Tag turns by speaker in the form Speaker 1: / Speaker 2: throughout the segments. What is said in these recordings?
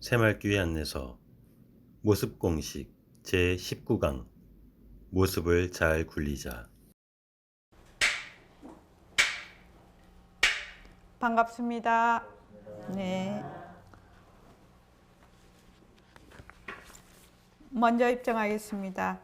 Speaker 1: 새말귀의 안내서 모습 공식 제19강 모습을 잘 굴리자.
Speaker 2: 반갑습니다. 네. 먼저 입장하겠습니다.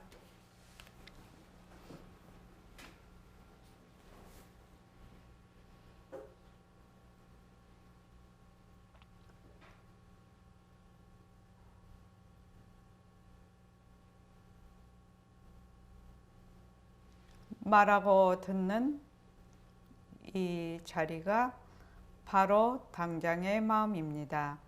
Speaker 2: 말하고 듣는 이 자리가 바로 당장의 마음입니다.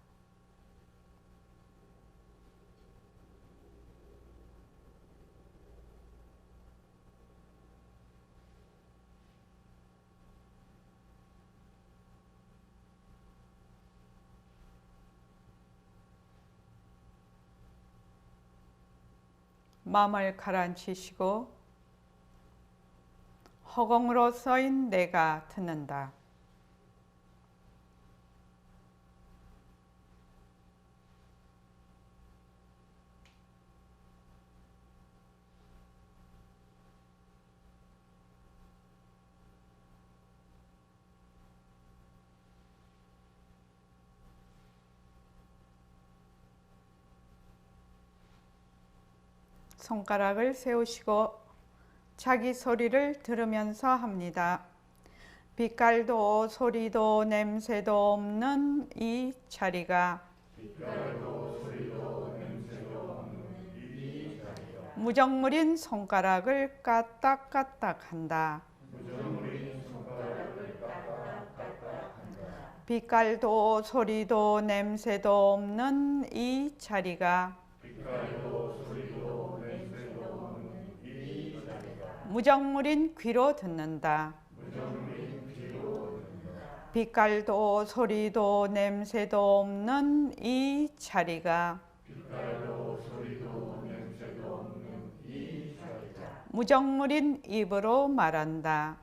Speaker 2: 마음을 가라앉히시고 허공으로 써인 내가 듣는다. 손가락을 세우시고 자기 소리를 들으면서 합니다. 빛깔도 소리도 냄새도 없는 이 자리가 무정물인 손가락을 까딱까딱 한다. 빛깔도 소리도 냄새도 없는 이 자리가 무정물인 귀로 듣는다. 빛깔도 소리도 냄새도 없는 이 자리가 무정물인 입으로 말한다.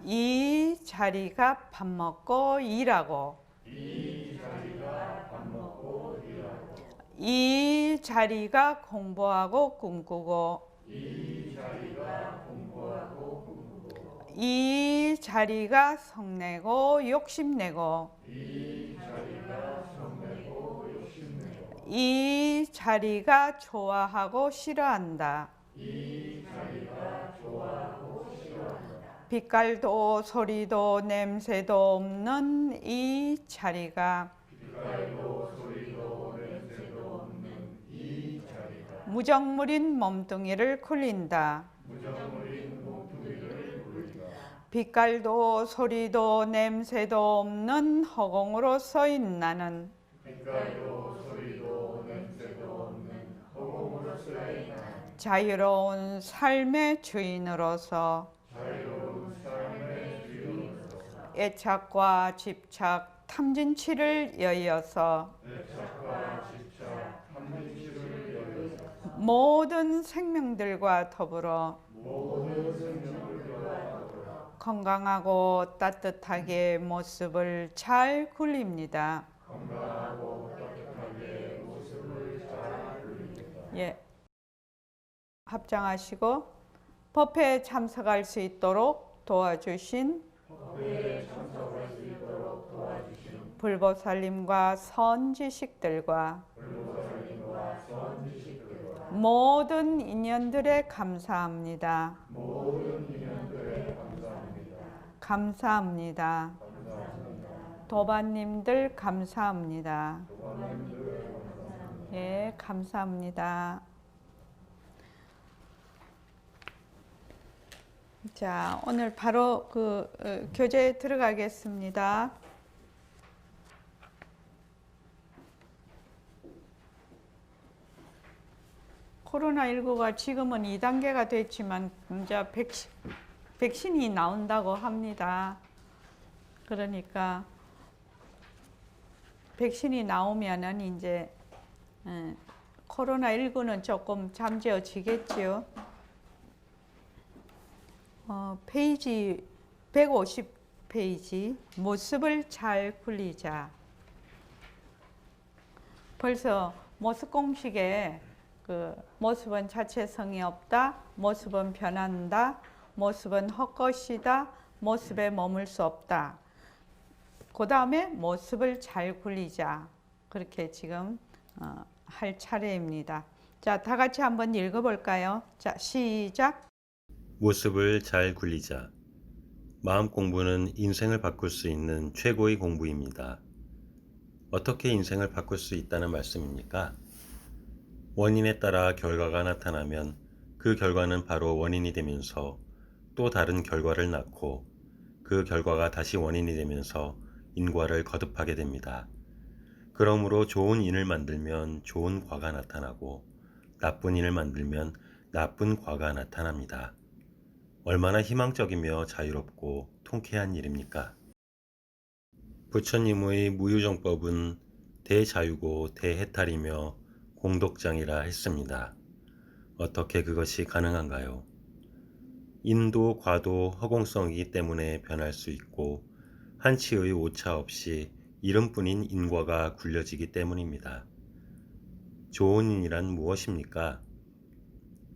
Speaker 2: 이 자리가 밥 먹고 일하고 이 자리가 공부하고 꿈꾸고 이 자리가 성내고 욕심내고 이 자리가 좋아하고 싫어한다. 빛깔도 소리도 냄새도 없는 이 자리가 무정물인 몸뚱이를 굴린다. 빛깔도 소리도 냄새도 없는 허공으로 서인 나는 자유로운 삶의 주인으로서 애착과 집착, 탐진치를 여의어서 모든 생명들과 더불어 건강하고 따뜻하게 모습을 잘 굴립니다. 예. 합장하시고 법회에 참석할 수 있도록 도와주신 불보살님과 선지식들과 모든 인연들에 감사합니다. 감사합니다. 도반님들 감사합니다. 예, 감사합니다. 자, 오늘 바로 교재에 들어가겠습니다. 코로나19가 지금은 2단계가 됐지만 이제 백신이 나온다고 합니다. 그러니까 백신이 나오면은 이제 코로나19는 조금 잠재워지겠지요. 페이지 150페이지 모습을 잘 굴리자. 벌써 모습 공식에 그 모습은 자체성이 없다, 모습은 변한다, 모습은 헛것이다, 모습에 머물 수 없다. 그 다음에 모습을 잘 굴리자. 그렇게 지금 할 차례입니다. 자, 다 같이 한번 읽어볼까요? 자, 시작.
Speaker 1: 모습을 잘 굴리자. 마음 공부는 인생을 바꿀 수 있는 최고의 공부입니다. 어떻게 인생을 바꿀 수 있다는 말씀입니까? 원인에 따라 결과가 나타나면 그 결과는 바로 원인이 되면서 또 다른 결과를 낳고 그 결과가 다시 원인이 되면서 인과를 거듭하게 됩니다. 그러므로 좋은 인을 만들면 좋은 과가 나타나고 나쁜 인을 만들면 나쁜 과가 나타납니다. 얼마나 희망적이며 자유롭고 통쾌한 일입니까? 부처님의 무유정법은 대자유고 대해탈이며 공덕장이라 했습니다. 어떻게 그것이 가능한가요? 인도 과도 허공성이기 때문에 변할 수 있고 한치의 오차 없이 이름뿐인 인과가 굴려지기 때문입니다. 좋은 인이란 무엇입니까?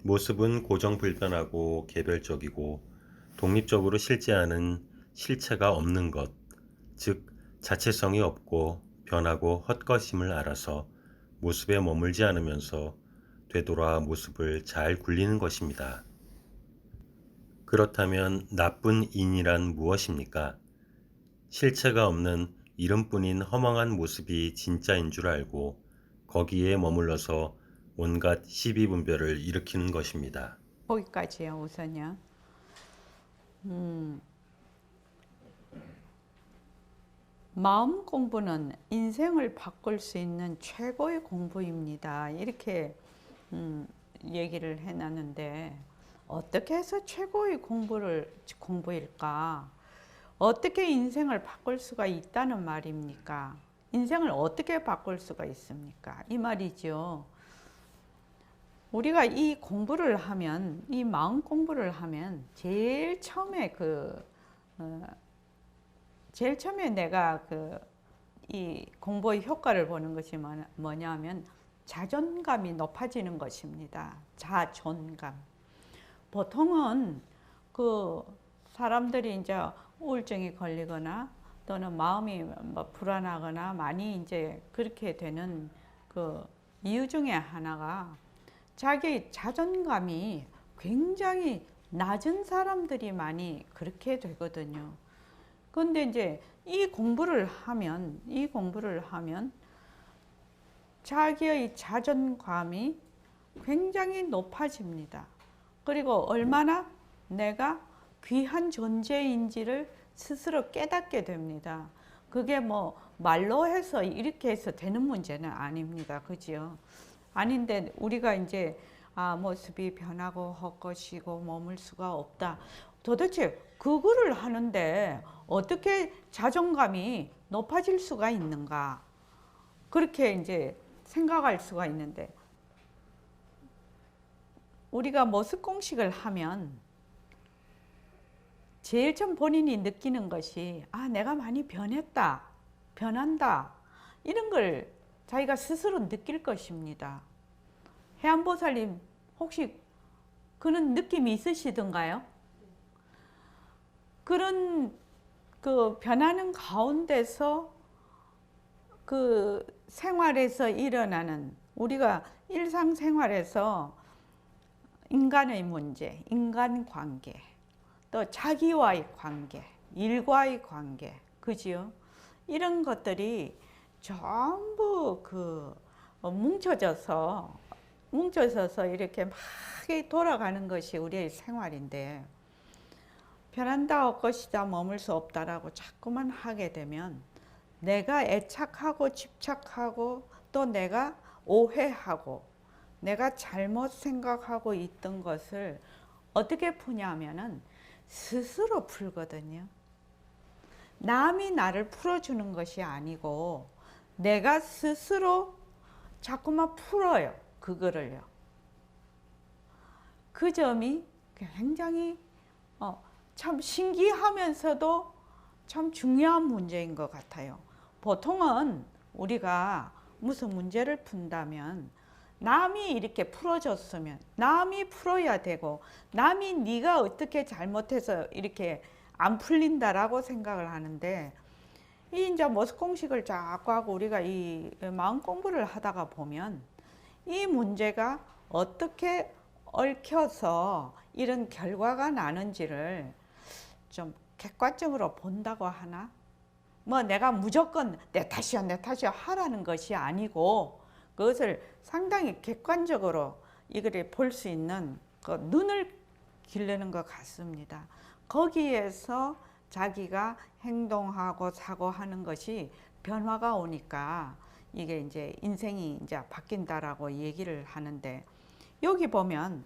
Speaker 1: 모습은 고정불변하고 개별적이고 독립적으로 실제하는 실체가 없는 것, 즉 자체성이 없고 변하고 헛것임을 알아서 모습에 머물지 않으면서 되돌아 모습을 잘 굴리는 것입니다. 그렇다면 나쁜 인이란 무엇입니까? 실체가 없는 이름뿐인 허망한 모습이 진짜인 줄 알고 거기에 머물러서 온갖 시비분별을 일으키는 것입니다.
Speaker 2: 거기까지요, 우선요. 마음 공부는 인생을 바꿀 수 있는 최고의 공부입니다. 이렇게 얘기를 해놨는데 어떻게 해서 최고의 공부일까? 어떻게 인생을 바꿀 수가 있다는 말입니까? 인생을 어떻게 바꿀 수가 있습니까? 이 말이죠. 우리가 이 공부를 하면, 이 마음 공부를 하면 제일 처음에 내가 이 공부의 효과를 보는 것이 뭐냐면 자존감이 높아지는 것입니다. 자존감. 보통은 그 사람들이 이제 우울증이 걸리거나 또는 마음이 뭐 불안하거나 많이 이제 그렇게 되는 그 이유 중에 하나가 자기 자존감이 굉장히 낮은 사람들이 많이 그렇게 되거든요. 근데 이제 이 공부를 하면 자기의 자존감이 굉장히 높아집니다. 그리고 얼마나 내가 귀한 존재인지를 스스로 깨닫게 됩니다. 그게 뭐 말로 해서 이렇게 해서 되는 문제는 아닙니다. 그죠? 아닌데 우리가 이제 모습이 변하고 헛것이고 머물 수가 없다. 도대체 그거를 하는데 어떻게 자존감이 높아질 수가 있는가? 그렇게 이제 생각할 수가 있는데 우리가 모습 공식을 하면 제일 처음 본인이 느끼는 것이 내가 많이 변했다, 변한다 이런 걸 자기가 스스로 느낄 것입니다. 해안보살님 혹시 그런 느낌이 있으시던가요? 그런 그 변하는 가운데서 그 생활에서 일어나는 우리가 일상생활에서 인간의 문제, 인간관계, 또 자기와의 관계, 일과의 관계, 그지요? 이런 것들이 전부 뭉쳐져서 이렇게 막 돌아가는 것이 우리의 생활인데 변한다, 헛것이다, 머물 수 없다라고 자꾸만 하게 되면 내가 애착하고 집착하고 또 내가 오해하고 내가 잘못 생각하고 있던 것을 어떻게 푸냐면은 스스로 풀거든요. 남이 나를 풀어주는 것이 아니고 내가 스스로 자꾸만 풀어요. 그거를요. 그 점이 굉장히 참 신기하면서도 참 중요한 문제인 것 같아요. 보통은 우리가 무슨 문제를 푼다면 남이 이렇게 풀어줬으면 남이 풀어야 되고 남이 네가 어떻게 잘못해서 이렇게 안 풀린다라고 생각을 하는데 이 이제 모습 공식을 자꾸 하고 우리가 이 마음 공부를 하다가 보면 이 문제가 어떻게 얽혀서 이런 결과가 나는지를 좀 객관적으로 본다고 하나? 뭐 내가 무조건 내 탓이야 내 탓이야 하라는 것이 아니고 그것을 상당히 객관적으로 이거를 볼 수 있는 그 눈을 기르는 것 같습니다. 거기에서 자기가 행동하고 사고하는 것이 변화가 오니까 이게 이제 인생이 이제 바뀐다라고 얘기를 하는데 여기 보면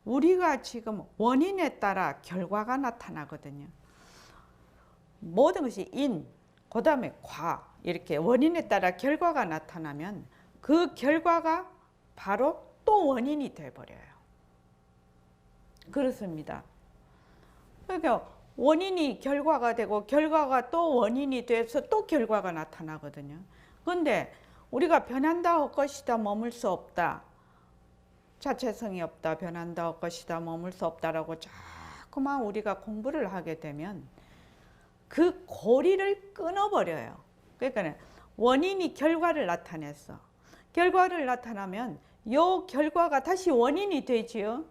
Speaker 2: 우리가 지금 원인에 따라 결과가 나타나거든요. 모든 것이 인, 그 다음에 과 이렇게 원인에 따라 결과가 나타나면 그 결과가 바로 또 원인이 돼버려요. 그렇습니다. 그러니까 원인이 결과가 되고 결과가 또 원인이 돼서 또 결과가 나타나거든요. 그런데 우리가 변한다 할 것이다 머물 수 없다. 자체성이 없다. 변한다 할 것이다 머물 수 없다라고 자꾸만 우리가 공부를 하게 되면 그 고리를 끊어버려요. 그러니까 원인이 결과를 나타냈어. 결과를 나타나면 요 결과가 다시 원인이 되지요.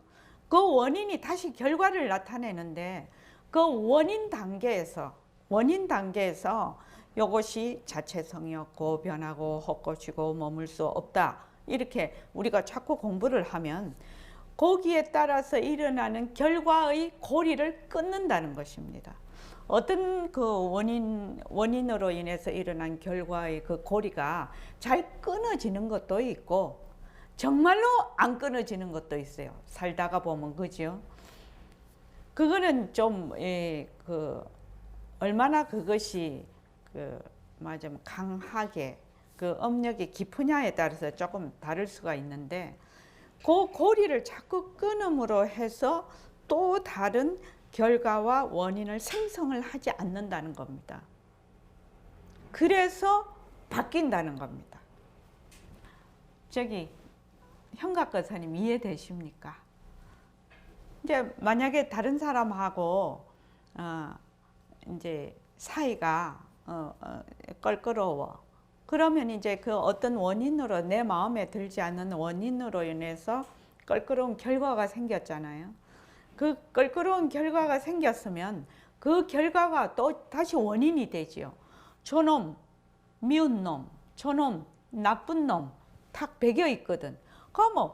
Speaker 2: 그 원인이 다시 결과를 나타내는데 그 원인 단계에서 요것이 자체성이 없고 변하고 헛것이고 머물 수 없다. 이렇게 우리가 자꾸 공부를 하면 거기에 따라서 일어나는 결과의 고리를 끊는다는 것입니다. 어떤 그 원인으로 인해서 일어난 결과의 그 고리가 잘 끊어지는 것도 있고 정말로 안 끊어지는 것도 있어요. 살다가 보면 그죠? 그거는 좀 얼마나 그것이 말하자면 강하게 그 업력이 깊으냐에 따라서 조금 다를 수가 있는데 그 고리를 자꾸 끊음으로 해서 또 다른 결과와 원인을 생성을 하지 않는다는 겁니다. 그래서 바뀐다는 겁니다. 저기 현각거사님 이해되십니까? 이제 만약에 다른 사람하고 이제 사이가 껄끄러워. 그러면 이제 그 어떤 원인으로 내 마음에 들지 않는 원인으로 인해서 껄끄러운 결과가 생겼잖아요. 그 껄끄러운 결과가 생겼으면 그 결과가 또 다시 원인이 되지요. 저놈, 미운 놈, 저놈, 나쁜 놈 딱 배겨 있거든. 그러면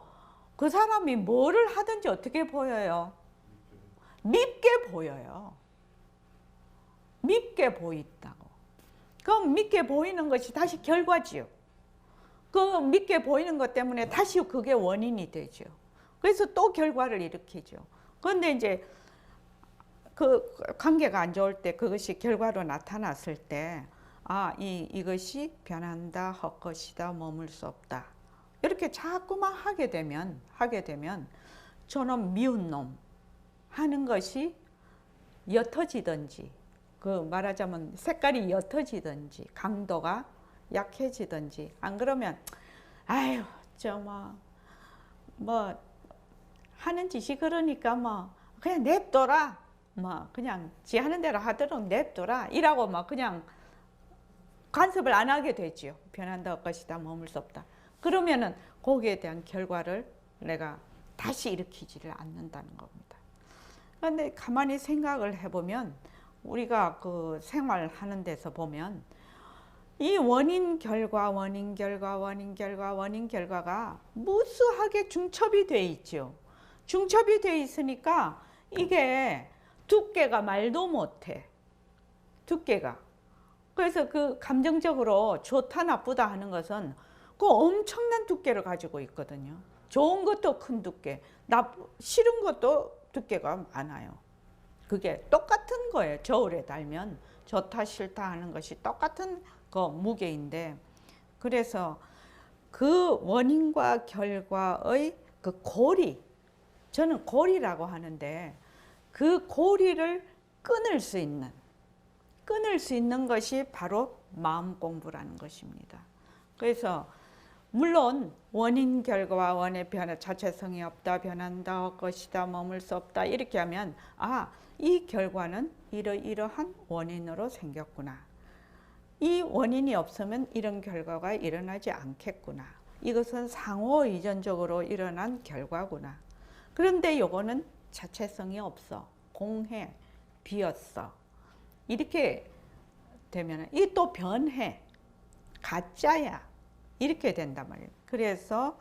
Speaker 2: 그 사람이 뭐를 하든지 어떻게 보여요? 밉게 보여요. 밉게 보인다고. 그럼 밉게 보이는 것이 다시 결과지요. 그 밉게 보이는 것 때문에 다시 그게 원인이 되죠. 그래서 또 결과를 일으키죠. 그런데 이제 그 관계가 안 좋을 때 그것이 결과로 나타났을 때 이것이 변한다, 헛것이다, 머물 수 없다. 이렇게 자꾸만 하게 되면 저놈 미운 놈 하는 것이 옅어지든지 그 말하자면 색깔이 옅어지든지 강도가 약해지든지 안 그러면 아유 저 뭐 하는 짓이 그러니까 뭐 그냥 냅둬라 뭐 그냥 지 하는 대로 하도록 냅둬라 이라고 막 그냥 간섭을 안 하게 되지요. 변한다 할 것이다 머물 수 없다. 그러면은 거기에 대한 결과를 내가 다시 일으키지를 않는다는 겁니다. 그런데 가만히 생각을 해보면 우리가 그 생활하는 데서 보면 이 원인 결과 원인 결과가 무수하게 중첩이 돼 있죠. 중첩이 돼 있으니까 이게 두께가 말도 못해. 두께가. 그래서 그 감정적으로 좋다 나쁘다 하는 것은 그 엄청난 두께를 가지고 있거든요. 좋은 것도 큰 두께, 싫은 것도 두께가 많아요. 그게 똑같은 거예요. 저울에 달면 좋다 싫다 하는 것이 똑같은 그 무게인데 그래서 그 원인과 결과의 그 고리, 저는 고리라고 하는데 그 고리를 끊을 수 있는 것이 바로 마음 공부라는 것입니다. 그래서 물론 원인 결과와 원의 변화 자체성이 없다, 변한다, 헛것이다, 머물 수 없다 이렇게 하면 이 결과는 이러이러한 원인으로 생겼구나. 이 원인이 없으면 이런 결과가 일어나지 않겠구나. 이것은 상호 이전적으로 일어난 결과구나. 그런데 요거는 자체성이 없어. 공해, 비었어. 이렇게 되면 이 또 변해. 가짜야. 이렇게 된단 말이에요. 그래서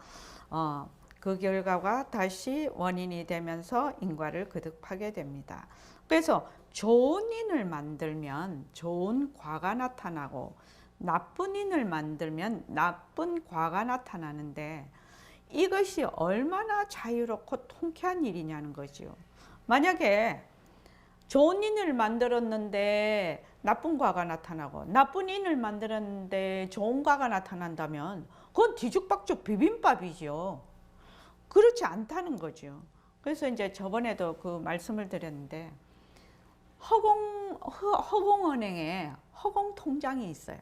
Speaker 2: 그 결과가 다시 원인이 되면서 인과를 거듭하게 됩니다. 그래서 좋은 인을 만들면 좋은 과가 나타나고 나쁜 인을 만들면 나쁜 과가 나타나는데 이것이 얼마나 자유롭고 통쾌한 일이냐는 거죠. 만약에 좋은 인을 만들었는데 나쁜 과가 나타나고 나쁜 인을 만들었는데 좋은 과가 나타난다면 그건 뒤죽박죽 비빔밥이죠. 그렇지 않다는 거죠. 그래서 이제 저번에도 그 말씀을 드렸는데 허공은행에 허공 통장이 있어요.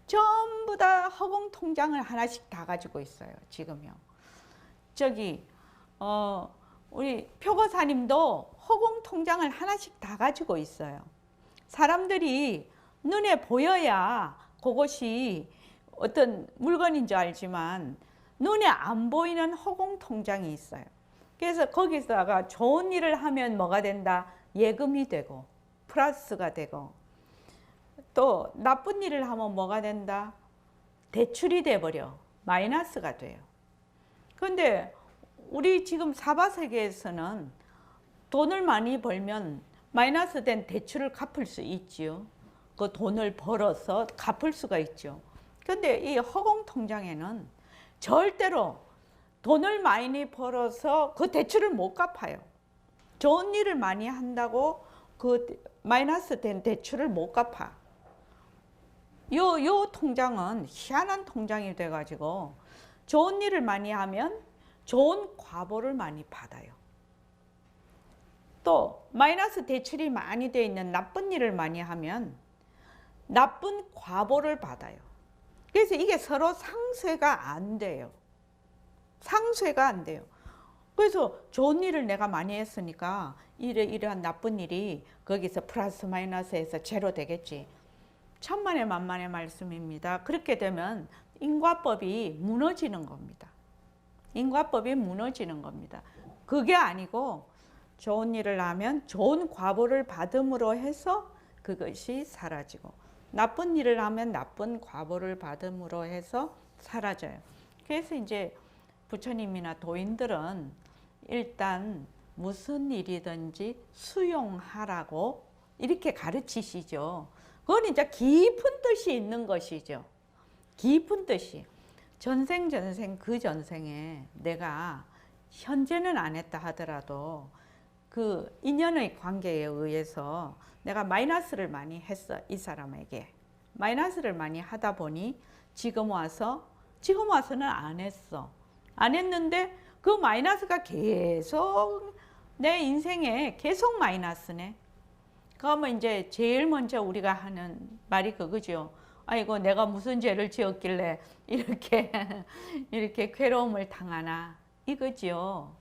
Speaker 2: 전부 다 허공 통장을 하나씩 다 가지고 있어요. 지금요. 저기 우리 표고사님도 허공 통장을 하나씩 다 가지고 있어요. 사람들이 눈에 보여야 그것이 어떤 물건인 줄 알지만 눈에 안 보이는 허공 통장이 있어요. 그래서 거기다가 좋은 일을 하면 뭐가 된다? 예금이 되고 플러스가 되고 또 나쁜 일을 하면 뭐가 된다? 대출이 돼버려. 마이너스가 돼요. 그런데 우리 지금 사바세계에서는 돈을 많이 벌면 마이너스 된 대출을 갚을 수 있지요. 그 돈을 벌어서 갚을 수가 있죠. 그런데 이 허공 통장에는 절대로 돈을 많이 벌어서 그 대출을 못 갚아요. 좋은 일을 많이 한다고 그 마이너스 된 대출을 못 갚아. 요 통장은 희한한 통장이 돼가지고 좋은 일을 많이 하면 좋은 과보를 많이 받아요. 또 마이너스 대출이 많이 돼 있는 나쁜 일을 많이 하면 나쁜 과보를 받아요. 그래서 이게 서로 상쇄가 안 돼요. 상쇄가 안 돼요. 그래서 좋은 일을 내가 많이 했으니까 이러한 나쁜 일이 거기서 플러스 마이너스에서 제로 되겠지. 천만의 만만의 말씀입니다. 그렇게 되면 인과법이 무너지는 겁니다. 인과법이 무너지는 겁니다. 그게 아니고 좋은 일을 하면 좋은 과보를 받음으로 해서 그것이 사라지고 나쁜 일을 하면 나쁜 과보를 받음으로 해서 사라져요. 그래서 이제 부처님이나 도인들은 일단 무슨 일이든지 수용하라고 이렇게 가르치시죠. 그건 이제 깊은 뜻이 있는 것이죠. 깊은 뜻이. 전생 그 전생에 내가 현재는 안 했다 하더라도 그 인연의 관계에 의해서 내가 마이너스를 많이 했어. 이 사람에게. 마이너스를 많이 하다 보니 지금 와서는 안 했어. 안 했는데 그 마이너스가 계속 내 인생에 계속 마이너스네. 그러면 이제 제일 먼저 우리가 하는 말이 그거죠. 아이고 내가 무슨 죄를 지었길래 이렇게 괴로움을 당하나 이거죠.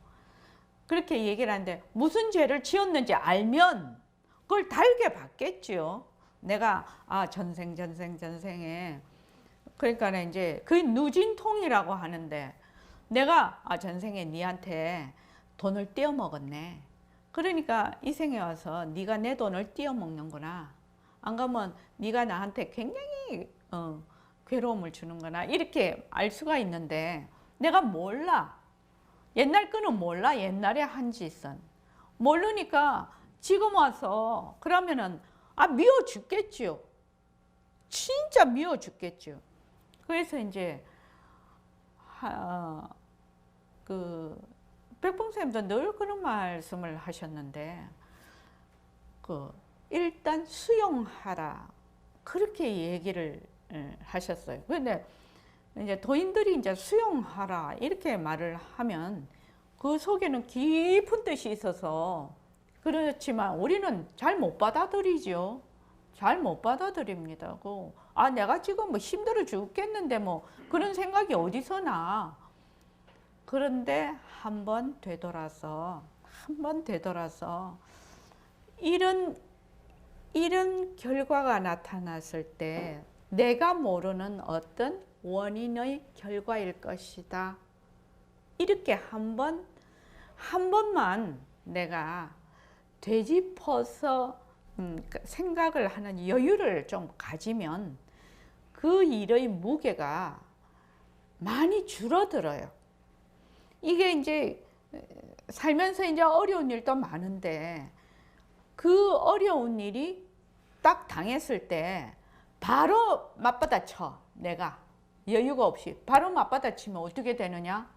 Speaker 2: 그렇게 얘기를 하는데 무슨 죄를 지었는지 알면 그걸 달게 받겠죠. 내가 전생에 그러니까 이제 그 누진통이라고 하는데 내가 전생에 니한테 돈을 떼어 먹었네. 그러니까 이 생에 와서 네가 내 돈을 떼어 먹는구나. 안 그러면 네가 나한테 굉장히 괴로움을 주는구나. 이렇게 알 수가 있는데 내가 몰라. 옛날 거는 몰라. 옛날에 한 짓은. 모르니까 지금 와서 그러면은 미워 죽겠죠. 진짜 미워 죽겠죠. 그래서 이제 백봉선생님도 늘 그런 말씀을 하셨는데 일단 수용하라 그렇게 얘기를 하셨어요. 그런데 이제 도인들이 이제 수용하라 이렇게 말을 하면 그 속에는 깊은 뜻이 있어서 그렇지만 우리는 잘 못 받아들이죠. 잘 못 받아들입니다. 내가 지금 뭐 힘들어 죽겠는데 뭐 그런 생각이 어디서 나. 그런데 한 번 되돌아서 이런 결과가 나타났을 때 내가 모르는 어떤 원인의 결과일 것이다. 이렇게 한 번만 내가 되짚어서 생각을 하는 여유를 좀 가지면 그 일의 무게가 많이 줄어들어요. 이게 이제 살면서 이제 어려운 일도 많은데 그 어려운 일이 딱 당했을 때 바로 맞받아쳐. 내가 여유가 없이 바로 맞받아치면 어떻게 되느냐?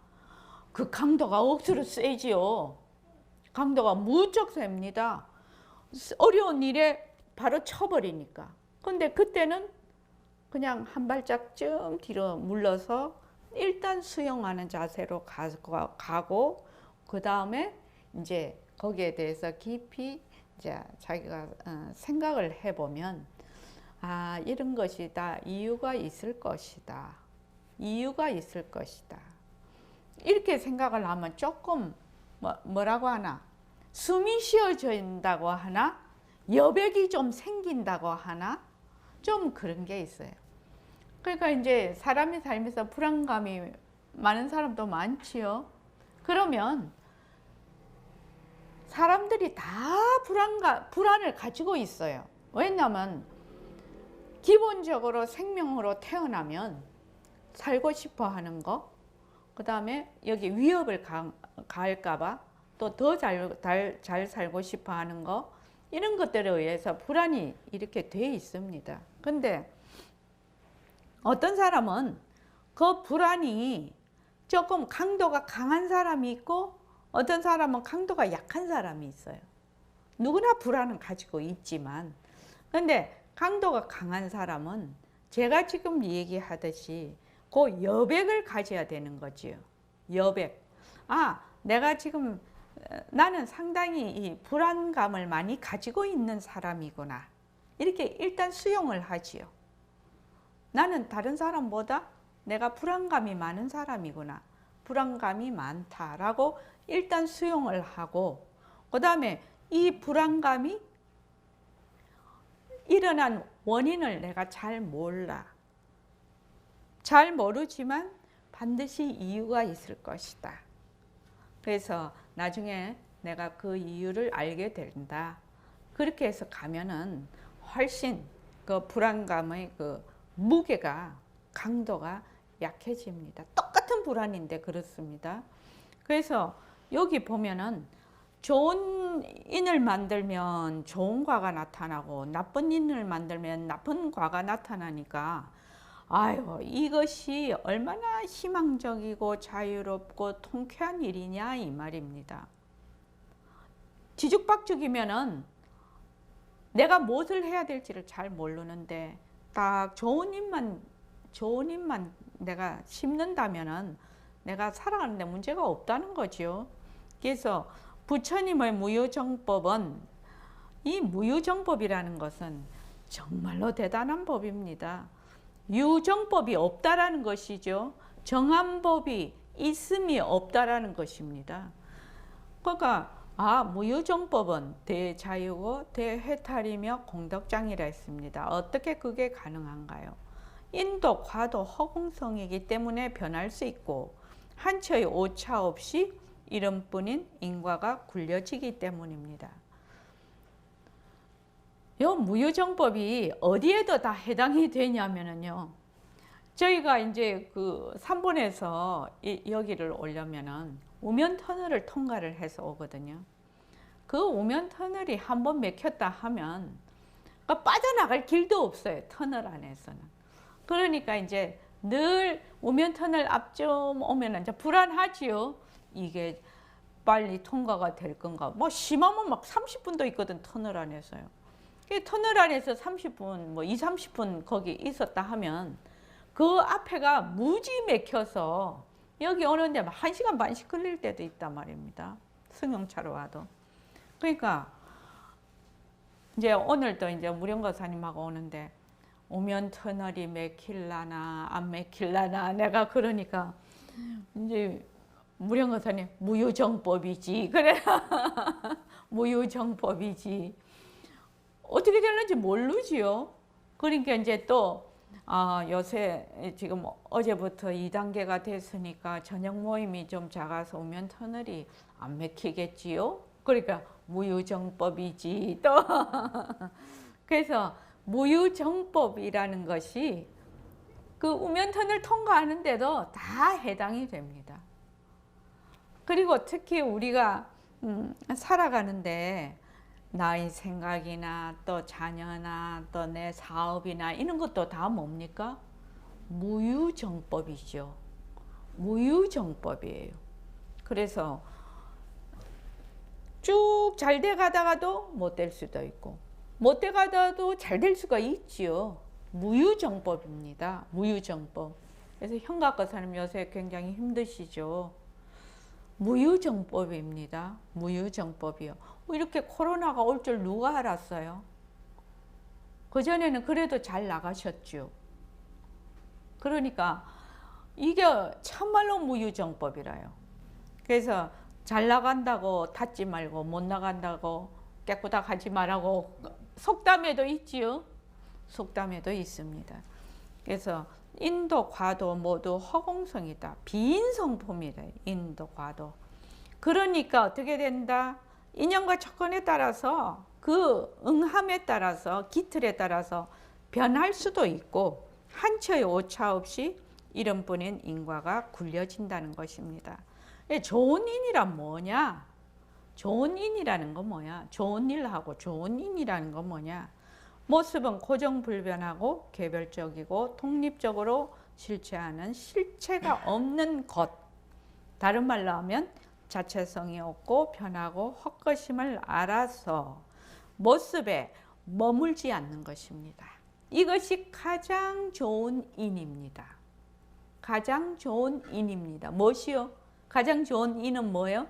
Speaker 2: 그 강도가 억수로 세지요. 강도가 무척 셉니다. 어려운 일에 바로 쳐버리니까. 근데 그때는 그냥 한 발짝쯤 뒤로 물러서 일단 수용하는 자세로 가고 그 다음에 이제 거기에 대해서 깊이 이제 자기가 생각을 해보면 이런 것이다. 이유가 있을 것이다. 이렇게 생각을 하면 조금 뭐라고 하나? 숨이 쉬어진다고 하나? 여백이 좀 생긴다고 하나? 좀 그런 게 있어요. 그러니까 이제 사람이 살면서 불안감이 많은 사람도 많지요. 그러면 사람들이 다 불안을 가지고 있어요. 왜냐하면 기본적으로 생명으로 태어나면 살고 싶어 하는 거, 그 다음에 여기 위협을 가할까봐 또 더 잘 살고 싶어 하는 거, 이런 것들에 의해서 불안이 이렇게 돼 있습니다. 근데 어떤 사람은 그 불안이 조금 강도가 강한 사람이 있고 어떤 사람은 강도가 약한 사람이 있어요. 누구나 불안은 가지고 있지만, 근데 강도가 강한 사람은 제가 지금 얘기하듯이 그 여백을 가져야 되는 거지요. 여백. 내가 지금 나는 상당히 이 불안감을 많이 가지고 있는 사람이구나. 이렇게 일단 수용을 하지요. 나는 다른 사람보다 내가 불안감이 많은 사람이구나. 불안감이 많다라고 일단 수용을 하고, 그 다음에 이 불안감이 일어난 원인을 내가 잘 몰라. 잘 모르지만 반드시 이유가 있을 것이다. 그래서 나중에 내가 그 이유를 알게 된다. 그렇게 해서 가면은 훨씬 그 불안감의 그 무게가, 강도가 약해집니다. 똑같은 불안인데 그렇습니다. 그래서 여기 보면은 좋은 인을 만들면 좋은 과가 나타나고 나쁜 인을 만들면 나쁜 과가 나타나니까 이것이 얼마나 희망적이고 자유롭고 통쾌한 일이냐 이 말입니다. 뒤죽박죽이면은 내가 무엇을 해야 될지를 잘 모르는데 딱 좋은 인만 내가 심는다면은 내가 살아가는데 문제가 없다는 거죠. 그래서 부처님의 무유정법은, 이 무유정법이라는 것은 정말로 대단한 법입니다. 유정법이 없다라는 것이죠. 정한 법이 있음이 없다라는 것입니다. 그러니까 무유정법은 대자유고 대해탈이며 공덕장이라 했습니다. 어떻게 그게 가능한가요? 인도, 과도, 허공성이기 때문에 변할 수 있고 한처의 오차 없이 이름뿐인 인과가 굴려지기 때문입니다. 이 무유정법이 어디에도 다 해당이 되냐면요. 저희가 이제 그 3번에서 여기를 오려면은 우면터널을 통과를 해서 오거든요. 그 우면터널이 한번 막혔다 하면 빠져나갈 길도 없어요. 터널 안에서는. 그러니까 이제 늘 우면터널 앞쯤 오면 이제 불안하지요. 이게 빨리 통과가 될 건가. 심하면 막 30분도 있거든, 터널 안에서요. 터널 안에서 30분, 2, 30분 거기 있었다 하면 그 앞에가 무지 막혀서 여기 오는데 1시간 반씩 걸릴 때도 있단 말입니다. 승용차로 와도. 그러니까 이제 오늘도 이제 무령거사님하고 오는데 오면 터널이 맥힐라나 안 맥힐라나 내가 그러니까 이제 무령거사님 무유정법이지 그래 무유정법이지 어떻게 되는지 모르지요. 그러니까 이제 또 요새 지금 어제부터 2단계가 됐으니까 저녁 모임이 좀 작아서 오면 터널이 안 맥히겠지요. 그러니까 무유정법이지 또 그래서 무유정법이라는 것이 그 우면턴을 통과하는데도 다 해당이 됩니다. 그리고 특히 우리가 살아가는데 나의 생각이나 또 자녀나 또 내 사업이나 이런 것도 다 뭡니까? 무유정법이죠. 무유정법이에요. 그래서 쭉 잘 돼 가다가도 못 될 수도 있고 못 돼 가다가도 잘 될 수가 있지요. 무유정법입니다. 무유정법. 그래서 현각거사님 요새 굉장히 힘드시죠. 무유정법입니다. 무유정법이요. 이렇게 코로나가 올 줄 누가 알았어요? 그전에는 그래도 잘 나가셨죠. 그러니까 이게 참말로 무유정법이라요. 그래서 잘 나간다고 닫지 말고 못 나간다고 깨꾸다 가지 말라고 속담에도 있지요. 속담에도 있습니다. 그래서 인도 과도 모두 허공성이다. 비인성품이다. 인도 과도. 그러니까 어떻게 된다? 인연과 조건에 따라서 그 응함에 따라서 기틀에 따라서 변할 수도 있고 한치의 오차 없이 이름뿐인 인과가 굴려진다는 것입니다. 좋은 인이란 뭐냐? 좋은 인이라는 건 뭐야? 좋은 일하고 좋은 인이라는 건 뭐냐? 모습은 고정불변하고 개별적이고 독립적으로 실체하는 실체가 없는 것. 다른 말로 하면 자체성이 없고 변하고 헛것임을 알아서 모습에 머물지 않는 것입니다. 이것이 가장 좋은 인입니다. 가장 좋은 인입니다. 무엇이요? 가장 좋은 인은 뭐예요?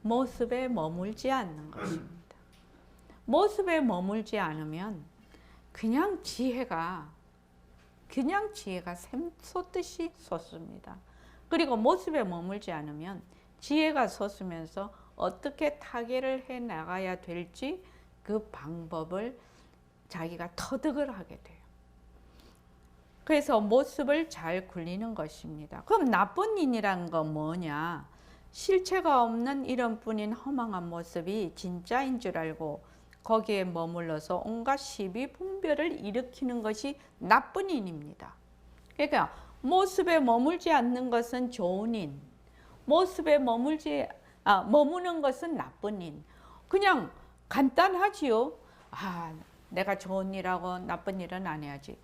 Speaker 2: 모습에 머물지 않는 것입니다. 모습에 머물지 않으면 그냥 지혜가 샘솟듯이 솟습니다. 그리고 모습에 머물지 않으면 지혜가 솟으면서 어떻게 타개를 해 나가야 될지 그 방법을 자기가 터득을 하게 돼요. 그래서 모습을 잘 굴리는 것입니다. 그럼 나쁜 인이란 건 뭐냐? 실체가 없는 이름뿐인 허망한 모습이 진짜인 줄 알고 거기에 머물러서 온갖 시비 분별을 일으키는 것이 나쁜 인입니다. 그러니까 모습에 머물지 않는 것은 좋은 인, 모습에 머무는 것은 나쁜 인. 그냥 간단하지요. 내가 좋은 일하고 나쁜 일은 안 해야지.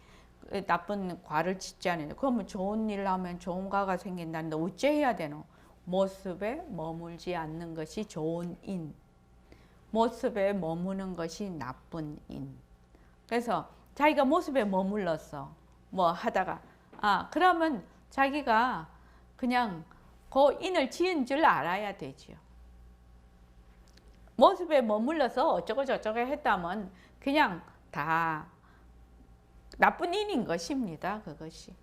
Speaker 2: 나쁜 과를 짓지 않아요. 그러면 좋은 일 하면 좋은 과가 생긴다는데 어째 해야 되노? 모습에 머물지 않는 것이 좋은 인. 모습에 머무는 것이 나쁜 인. 그래서 자기가 모습에 머물렀어. 뭐 하다가 그러면 자기가 그냥 그 인을 지은 줄 알아야 되지요. 모습에 머물러서 어쩌고 저쩌고 했다면 그냥 다 나쁜 인인 것입니다. 그것이.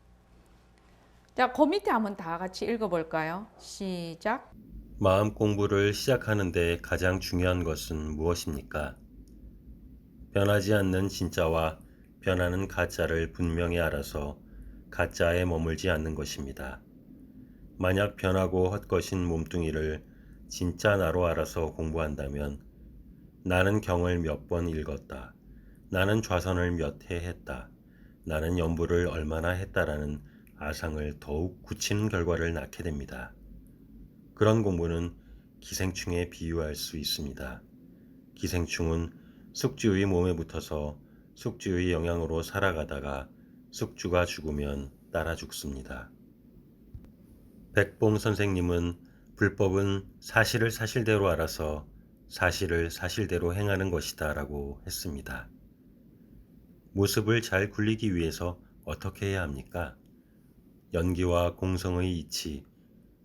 Speaker 2: 자, 그 밑에 한번 다 같이 읽어볼까요? 시작.
Speaker 1: 마음 공부를 시작하는 데 가장 중요한 것은 무엇입니까? 변하지 않는 진짜와 변하는 가짜를 분명히 알아서 가짜에 머물지 않는 것입니다. 만약 변하고 헛것인 몸뚱이를 진짜 나로 알아서 공부한다면 나는 경을 몇 번 읽었다. 나는 좌선을 몇 해 했다. 나는 연부를 얼마나 했다라는 아상을 더욱 굳히는 결과를 낳게 됩니다. 그런 공부는 기생충에 비유할 수 있습니다. 기생충은 숙주의 몸에 붙어서 숙주의 영향으로 살아가다가 숙주가 죽으면 따라 죽습니다. 백봉 선생님은 불법은 사실을 사실대로 알아서 사실을 사실대로 행하는 것이다 라고 했습니다. 모습을 잘 굴리기 위해서 어떻게 해야 합니까? 연기와 공성의 이치,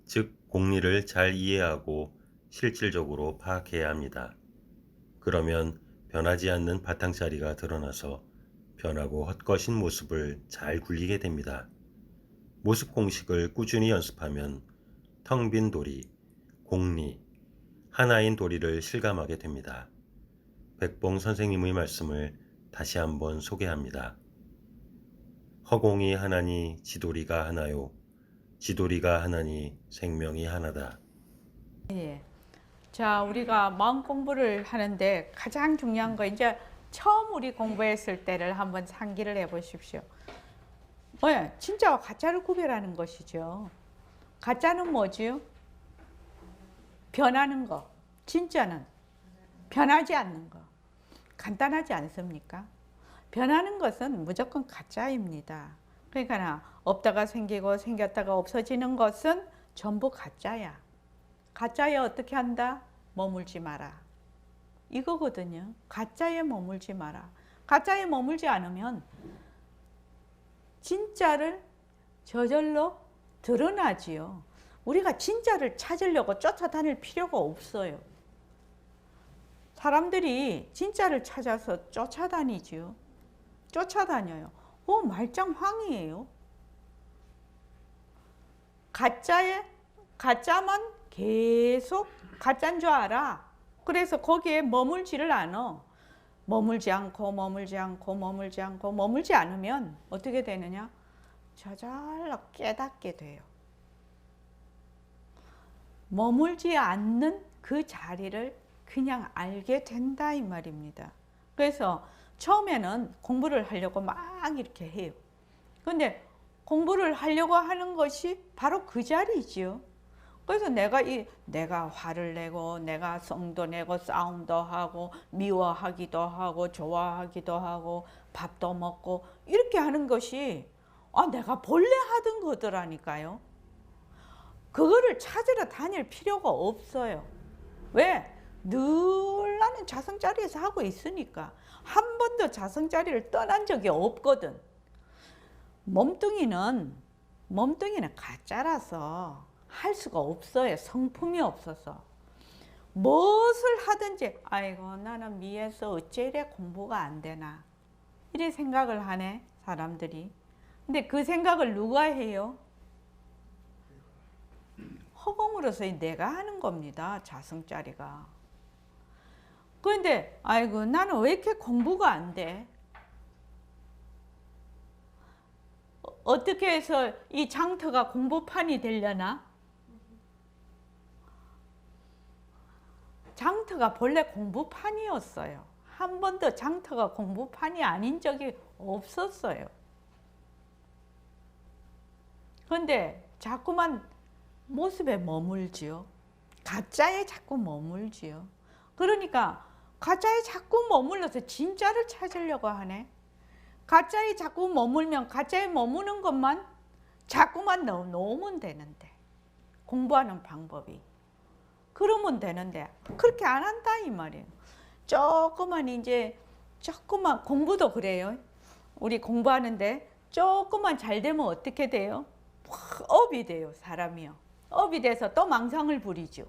Speaker 1: 즉 공리를 잘 이해하고 실질적으로 파악해야 합니다. 그러면 변하지 않는 바탕자리가 드러나서 변하고 헛것인 모습을 잘 굴리게 됩니다. 모습 공식을 꾸준히 연습하면 텅 빈 도리, 공리, 하나인 도리를 실감하게 됩니다. 백봉 선생님의 말씀을 다시 한번 소개합니다. 허공이 하나니 지도리가 하나요. 지도리가 하나니 생명이 하나다.
Speaker 2: 예. 자, 우리가 마음 공부를 하는데 가장 중요한 거 이제 처음 우리 공부했을 때를 한번 상기를 해 보십시오. 진짜와 가짜를 구별하는 것이죠. 가짜는 뭐지요? 변하는 거. 진짜는 변하지 않는 거. 간단하지 않습니까? 변하는 것은 무조건 가짜입니다. 그러니까 없다가 생기고 생겼다가 없어지는 것은 전부 가짜야. 가짜에 어떻게 한다? 머물지 마라. 이거거든요. 가짜에 머물지 마라. 가짜에 머물지 않으면 진짜를 저절로 드러나지요. 우리가 진짜를 찾으려고 쫓아다닐 필요가 없어요. 사람들이 진짜를 찾아서 쫓아다니지요. 쫓아다녀요. 말짱황이에요. 가짜만 계속 가짜인 줄 알아. 그래서 거기에 머물지를 않아. 머물지 않으면 어떻게 되느냐? 저절로 깨닫게 돼요. 머물지 않는 그 자리를 그냥 알게 된다 이 말입니다. 그래서 처음에는 공부를 하려고 막 이렇게 해요. 근데 공부를 하려고 하는 것이 바로 그 자리지요. 그래서 내가 화를 내고 내가 성도 내고 싸움도 하고 미워하기도 하고 좋아하기도 하고 밥도 먹고 이렇게 하는 것이 내가 본래 하던 거더라니까요. 그거를 찾으러 다닐 필요가 없어요. 왜? 늘 나는 자성자리에서 하고 있으니까. 한 번도 자성자리를 떠난 적이 없거든. 몸뚱이는 가짜라서 할 수가 없어요. 성품이 없어서. 무엇을 하든지 아이고 나는 미에서 어째 이래 공부가 안 되나 이래 생각을 하네 사람들이. 근데 그 생각을 누가 해요? 허공으로서 내가 하는 겁니다. 자성자리가. 그런데 아이고 나는 왜 이렇게 공부가 안 돼? 어떻게 해서 이 장터가 공부판이 되려나? 장터가 본래 공부판이었어요. 한 번도 장터가 공부판이 아닌 적이 없었어요. 그런데 자꾸만 모습에 머물지요. 가짜에 자꾸 머물지요. 그러니까 가짜에 자꾸 머물러서 진짜를 찾으려고 하네. 가짜에 자꾸 머물면 가짜에 머무는 것만 자꾸만 놓으면 되는데 공부하는 방법이 그러면 되는데 그렇게 안 한다 이 말이에요. 조금만 공부도 그래요. 우리 공부하는데 조금만 잘 되면 어떻게 돼요? 업이 돼요. 사람이요. 업이 돼서 또 망상을 부리죠.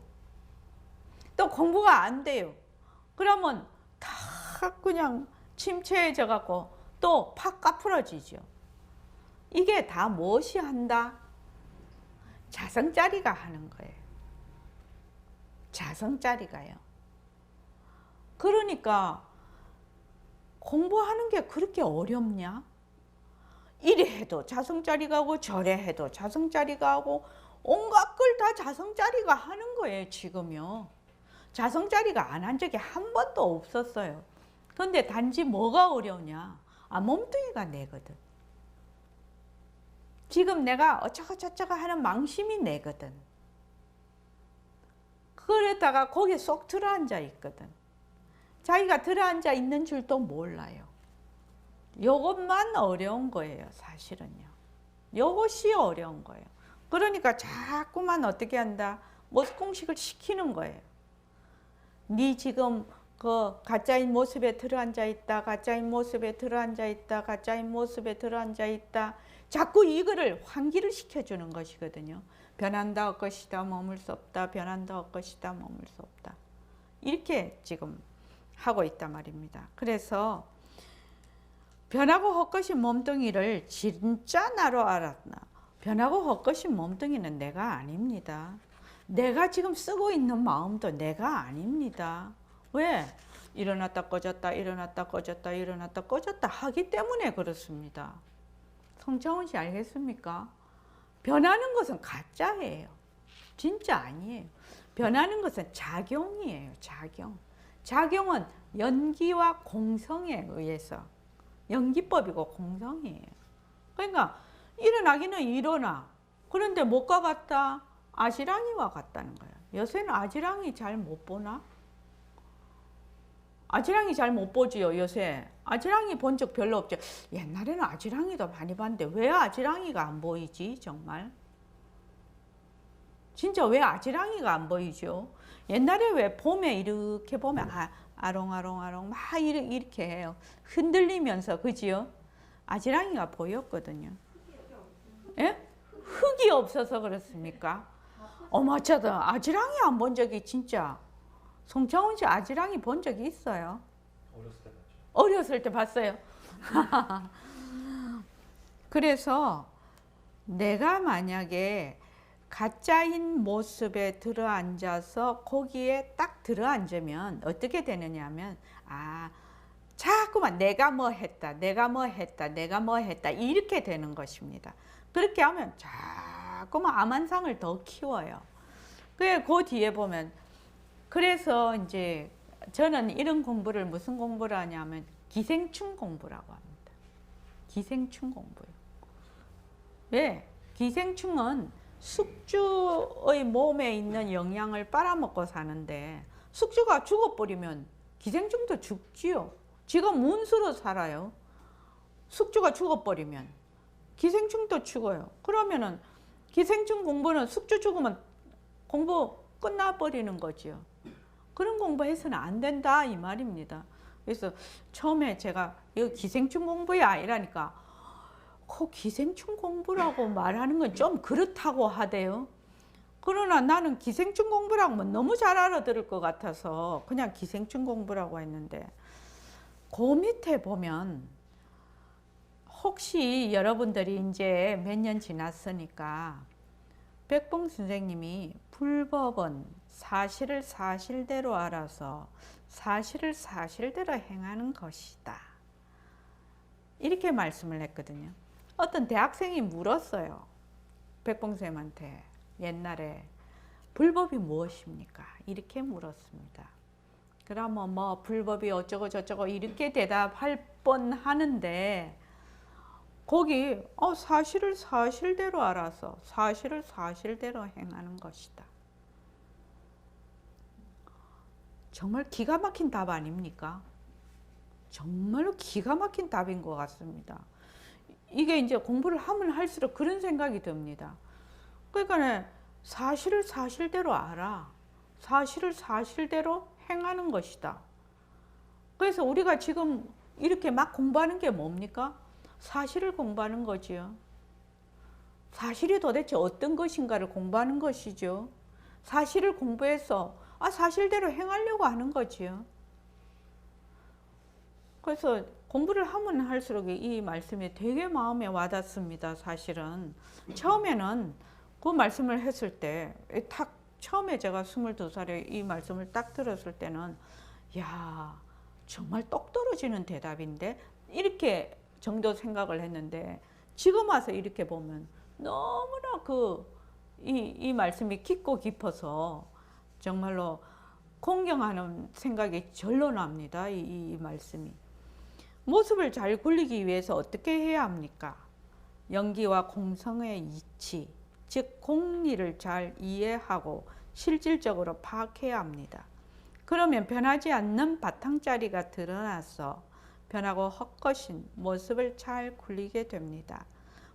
Speaker 2: 또 공부가 안 돼요. 그러면 다 그냥 침체해져 갖고 또 팍 까풀어지죠. 이게 다 무엇이 한다? 자성자리가 하는 거예요. 자성자리가요. 그러니까 공부하는 게 그렇게 어렵냐? 이래 해도 자성자리가 하고 저래 해도 자성자리가 하고 온갖 걸 다 자성자리가 하는 거예요. 지금요. 자성자리가 안 한 적이 한 번도 없었어요. 그런데 단지 뭐가 어려우냐? 몸뚱이가 내거든. 지금 내가 어쩌고 저쩌고 하는 망심이 내거든. 그러다가 거기에 쏙 들어앉아 있거든. 자기가 들어앉아 있는 줄도 몰라요. 요것만 어려운 거예요. 사실은요. 요것이 어려운 거예요. 그러니까 자꾸만 어떻게 한다? 모습 공식을 시키는 거예요. 네 지금 그 가짜인 모습에 들어앉아 있다. 가짜인 모습에 들어앉아 있다. 가짜인 모습에 들어앉아 있다. 자꾸 이거를 환기를 시켜주는 것이거든요. 변한다 할 것이다 머물 수 없다. 변한다 할 것이다 머물 수 없다. 이렇게 지금 하고 있단 말입니다. 그래서 변하고 헛것인 몸뚱이를 진짜 나로 알았나? 변하고 헛것인 몸뚱이는 내가 아닙니다. 내가 지금 쓰고 있는 마음도 내가 아닙니다. 왜? 일어났다 꺼졌다 일어났다 꺼졌다 일어났다 꺼졌다 하기 때문에 그렇습니다. 성창훈 씨 알겠습니까? 변하는 것은 가짜예요. 진짜 아니에요. 변하는 것은 작용이에요. 작용. 작용은 연기와 공성에 의해서 연기법이고 공성이에요. 그러니까 일어나기는 일어나. 그런데 뭐가 같다? 아지랑이와 같다는 거예요. 요새는 아지랑이 잘 못 보나? 아지랑이 잘 못 보지요, 요새. 아지랑이 본 적 별로 없죠. 옛날에는 아지랑이도 많이 봤는데 왜 아지랑이가 안 보이지, 정말? 진짜 왜 아지랑이가 안 보이죠? 옛날에 왜 봄에 이렇게 보면 아롱아롱아롱 막 이렇게 해요. 흔들리면서, 그지요? 아지랑이가 보였거든요. 예? 흙이 없어서 그렇습니까? 맞다. 아지랑이 안 본 적이 진짜. 송창훈 씨 아지랑이 본 적이 있어요?
Speaker 3: 어렸을 때 봤죠.
Speaker 2: 어렸을 때 봤어요. 그래서 내가 만약에 가짜인 모습에 들어앉아서 거기에 딱 들어앉으면 어떻게 되느냐 하면 자꾸만 내가 뭐 했다 내가 뭐 했다 내가 뭐 했다 이렇게 되는 것입니다. 그렇게 하면 자꾸만 암환상을 더 키워요. 그 뒤에 보면 그래서 이제 저는 이런 공부를 무슨 공부를 하냐면 기생충 공부라고 합니다. 기생충 공부요. 왜? 기생충은 숙주의 몸에 있는 영양을 빨아먹고 사는데 숙주가 죽어버리면 기생충도 죽지요. 지가 문수로 살아요. 숙주가 죽어버리면 기생충도 죽어요. 그러면은 기생충 공부는 숙주 죽으면 공부 끝나버리는 거지요. 그런 공부해서는 안 된다 이 말입니다. 그래서 처음에 제가 이거 기생충 공부야 이러니까 기생충 공부라고 말하는 건 좀 그렇다고 하대요. 그러나 나는 기생충 공부라고 하면 너무 잘 알아들을 것 같아서 그냥 기생충 공부라고 했는데 그 밑에 보면 혹시 여러분들이 이제 몇 년 지났으니까 백봉 선생님이 불법은 사실을 사실대로 알아서 사실을 사실대로 행하는 것이다. 이렇게 말씀을 했거든요. 어떤 대학생이 물었어요. 백봉 선생님한테 옛날에 불법이 무엇입니까? 이렇게 물었습니다. 그러면 뭐 불법이 어쩌고 저쩌고 이렇게 대답할 뻔하는데 거기 사실을 사실대로 알아서 사실을 사실대로 행하는 것이다. 정말 기가 막힌 답 아닙니까? 정말로 기가 막힌 답인 것 같습니다. 이게 이제 공부를 하면 할수록 그런 생각이 듭니다. 그러니까 사실을 사실대로 알아. 사실을 사실대로 행하는 것이다. 그래서 우리가 지금 이렇게 막 공부하는 게 뭡니까? 사실을 공부하는 거지요. 사실이 도대체 어떤 것인가를 공부하는 것이죠. 사실을 공부해서 사실대로 행하려고 하는 거지요. 그래서 공부를 하면 할수록 이 말씀이 되게 마음에 와닿습니다. 사실은 처음에는 그 말씀을 했을 때 처음에 제가 22살에 이 말씀을 딱 들었을 때는 야 정말 똑 떨어지는 대답인데 이렇게 정도 생각을 했는데 지금 와서 이렇게 보면 너무나 이 말씀이 깊고 깊어서 정말로 공경하는 생각이 절로 납니다. 이 말씀이. 모습을 잘 굴리기 위해서 어떻게 해야 합니까? 연기와 공성의 이치, 즉 공리를 잘 이해하고 실질적으로 파악해야 합니다. 그러면 변하지 않는 바탕자리가 드러나서 변하고 헛것인 모습을 잘 굴리게 됩니다.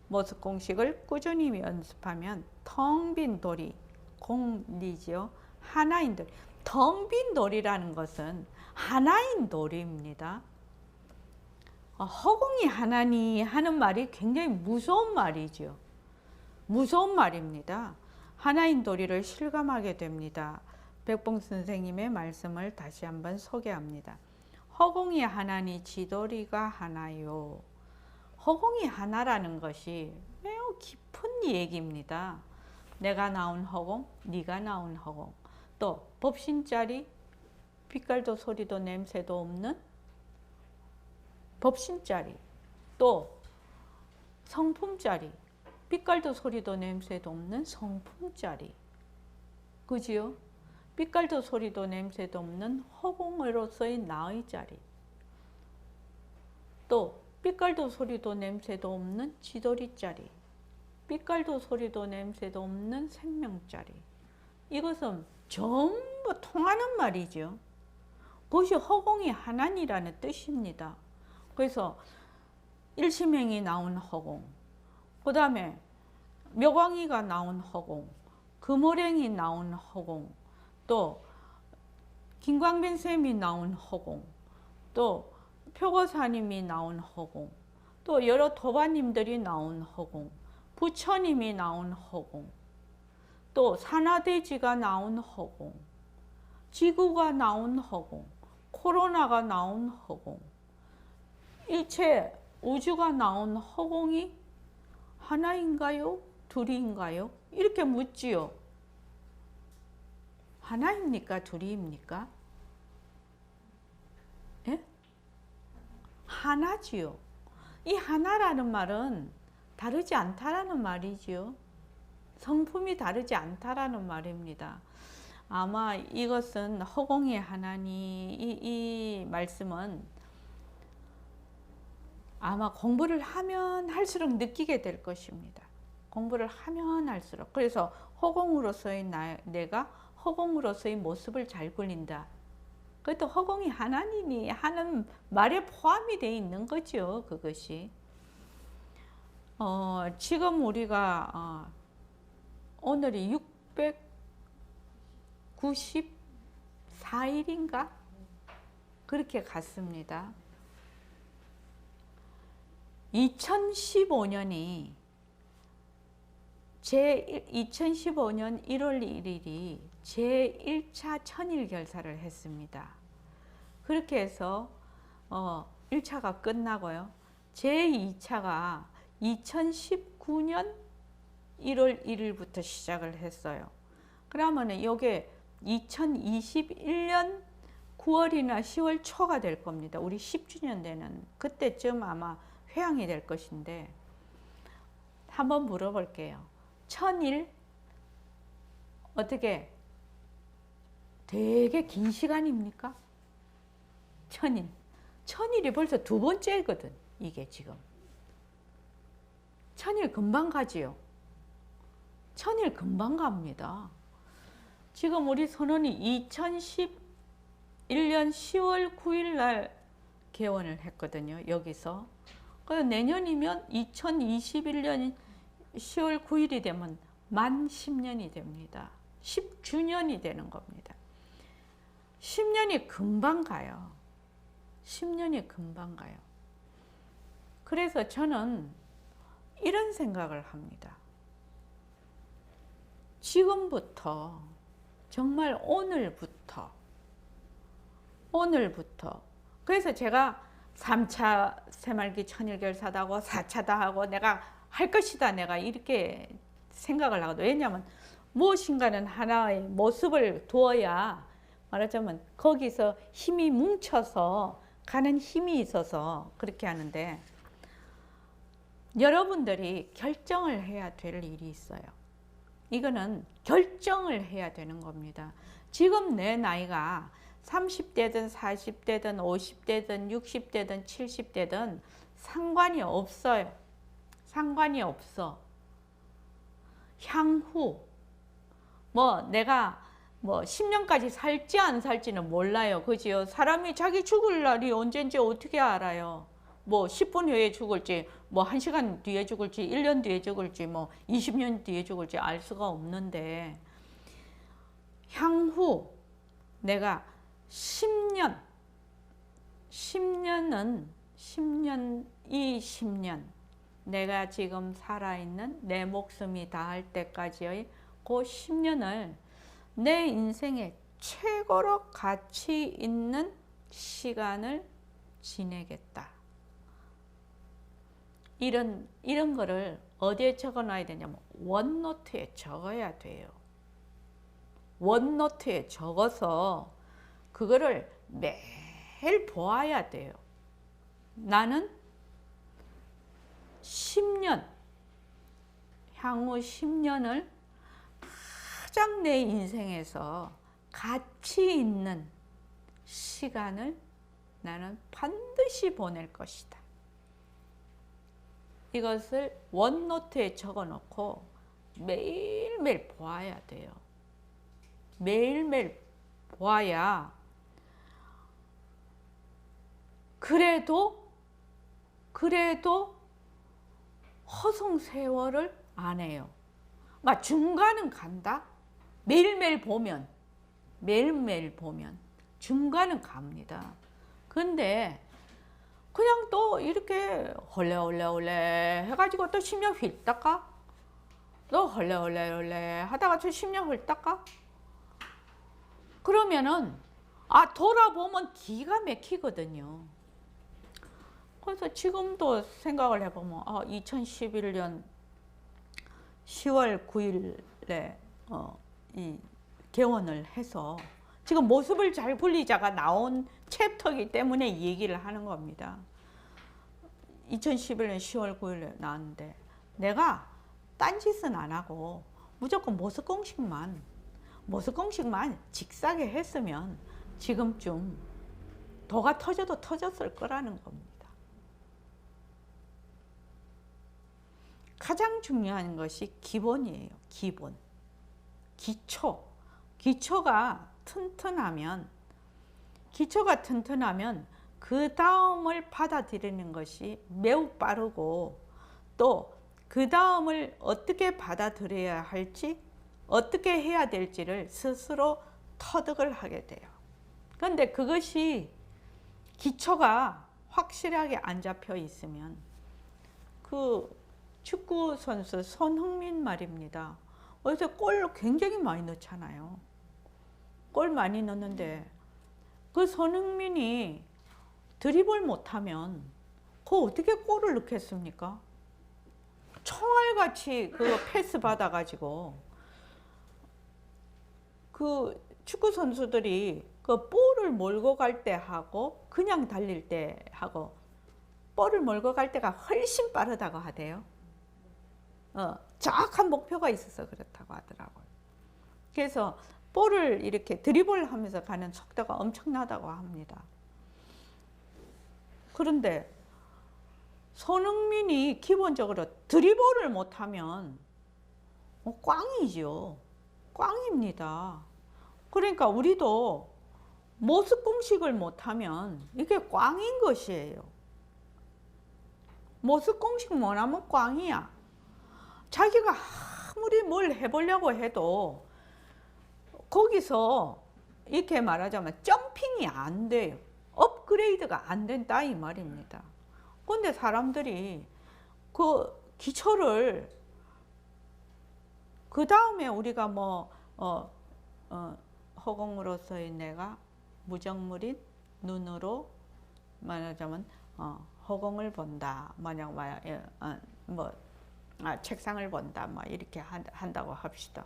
Speaker 2: 모습 공식을 꾸준히 연습하면 텅 빈 돌이 공리지요. 하나인 돌. 텅 빈 돌이라는 것은 하나인 돌입니다. 허공이 하나니 하는 말이 굉장히 무서운 말이죠. 무서운 말입니다. 하나인 도리를 실감하게 됩니다. 백봉 선생님의 말씀을 다시 한번 소개합니다. 허공이 하나니 지도리가 하나요. 허공이 하나라는 것이 매우 깊은 얘기입니다. 내가 나온 허공, 네가 나온 허공, 또 법신자리, 빛깔도 소리도 냄새도 없는 법신자리, 또 성품자리, 빛깔도 소리도 냄새도 없는 성품자리, 그지요? 빛깔도 소리도 냄새도 없는 허공으로서의 나의 자리, 또 빛깔도 소리도 냄새도 없는 지도리 자리, 빛깔도 소리도 냄새도 없는 생명자리. 이것은 전부 통하는 말이죠. 그것이 허공이 하나니라는 뜻입니다. 그래서 일심행이 나온 허공, 그 다음에 묘광이가 나온 허공, 금오랭이 나온 허공, 또 김광빈 쌤이 나온 허공, 또 표고사님이 나온 허공, 또 여러 도반님들이 나온 허공, 부처님이 나온 허공, 또 산화대지가 나온 허공, 지구가 나온 허공, 코로나가 나온 허공, 일체 우주가 나온 허공이 하나인가요? 둘인가요? 이렇게 묻지요. 하나입니까? 둘입니까? 예? 하나지요. 이 하나라는 말은 다르지 않다라는 말이지요. 성품이 다르지 않다라는 말입니다. 아마 이것은 허공의 하나니 이 말씀은 아마 공부를 하면 할수록 느끼게 될 것입니다. 공부를 하면 할수록. 그래서 허공으로서의 내가 허공으로서의 모습을 잘 굴린다. 그것도 허공이 하나니니 하는 말에 포함이 되어 있는 거죠. 그것이. 지금 우리가 오늘이 694일인가? 그렇게 갔습니다. 2015년이 2015년 1월 1일이 제1차 천일결사를 했습니다. 그렇게 해서 1차가 끝나고요. 제2차가 2019년 1월 1일부터 시작을 했어요. 그러면 이게 2021년 9월이나 10월 초가 될 겁니다. 우리 10주년 되는 그때쯤 아마 회항이 될 것인데 한번 물어볼게요. 천일 어떻게 되게 긴 시간입니까? 천일이 벌써 두 번째거든. 이게 지금 천일 금방 가지요. 천일 금방 갑니다. 지금 우리 선원이 2011년 10월 9일 날 개원을 했거든요. 여기서. 그래서 내년이면 2021년 10월 9일이 되면 만 10년이 됩니다. 10주년이 되는 겁니다. 10년이 금방 가요. 10년이 금방 가요. 그래서 저는 이런 생각을 합니다. 지금부터 정말 오늘부터 그래서 제가 3차 새말기 천일결사다 하고 4차다 하고 내가 할 것이다 내가 이렇게 생각을 하거든요. 왜냐하면 무엇인가는 하나의 모습을 두어야 말하자면 거기서 힘이 뭉쳐서 가는 힘이 있어서 그렇게 하는데 여러분들이 결정을 해야 될 일이 있어요. 이거는 결정을 해야 되는 겁니다. 지금 내 나이가 30대든 40대든 50대든 60대든 70대든 상관이 없어요. 상관이 없어. 향후 내가 10년까지 살지 안 살지는 몰라요. 그지요? 사람이 자기 죽을 날이 언젠지 어떻게 알아요? 10분 후에 죽을지 1시간 뒤에 죽을지 1년 뒤에 죽을지 20년 뒤에 죽을지 알 수가 없는데 향후 내가 10년 이 10년 내가 지금 살아있는 내 목숨이 닿을 때까지의 그 10년을 내 인생의 최고로 가치 있는 시간을 지내겠다. 이런 거를 어디에 적어 놔야 되냐면 원노트에 적어야 돼요. 원노트에 적어서 그거를 매일 보아야 돼요. 나는 10년, 향후 10년을 가장 내 인생에서 가치 있는 시간을 나는 반드시 보낼 것이다. 이것을 원노트에 적어 놓고 매일매일 보아야 돼요. 매일매일 보아야 그래도 허송세월을 안 해요. 막 중간은 간다. 매일매일 보면 중간은 갑니다. 근데 그냥 또 이렇게 헐레 해가지고 또 10년 휠다가 또 헐레 하다가 또 10년 훑다가 그러면은 돌아보면 기가 막히거든요. 그래서 지금도 생각을 해보면 2011년 10월 9일에 이 개원을 해서 지금 모습을 잘 굴리자가 나온 챕터이기 때문에 이 얘기를 하는 겁니다. 2011년 10월 9일에 나왔는데 내가 딴짓은 안 하고 무조건 모습 공식만 직사게 했으면 지금쯤 도가 터져도 터졌을 거라는 겁니다. 가장 중요한 것이 기본이에요. 기본. 기초가 튼튼하면 그 다음을 받아들이는 것이 매우 빠르고 또 그 다음을 어떻게 받아들여야 할지 어떻게 해야 될지를 스스로 터득을 하게 돼요. 그런데 그것이 기초가 확실하게 안 잡혀 있으면 그 축구 선수 손흥민 말입니다. 어디서 골 굉장히 많이 넣잖아요. 골 많이 넣는데 그 손흥민이 드리블 못하면 그 어떻게 골을 넣겠습니까? 총알같이 그 패스 받아가지고 그 축구 선수들이 그 볼을 몰고 갈 때 하고 그냥 달릴 때 하고 볼을 몰고 갈 때가 훨씬 빠르다고 하대요. 정확한 목표가 있어서 그렇다고 하더라고요. 그래서 볼을 이렇게 드리블 하면서 가는 속도가 엄청나다고 합니다. 그런데 손흥민이 기본적으로 드리블을 못하면 꽝이죠. 꽝입니다. 그러니까 우리도 모습 공식을 못하면 이게 꽝인 것이에요. 모습 공식 못하면 꽝이야. 자기가 아무리 뭘 해보려고 해도 거기서 이렇게 말하자면 점핑이 안 돼요. 업그레이드가 안 된다 이 말입니다. 근데 사람들이 그 기초를 그 다음에 우리가 허공으로서의 내가 무정물인 눈으로 말하자면 허공을 본다. 만약 책상을 본다. 이렇게 한다고 합시다.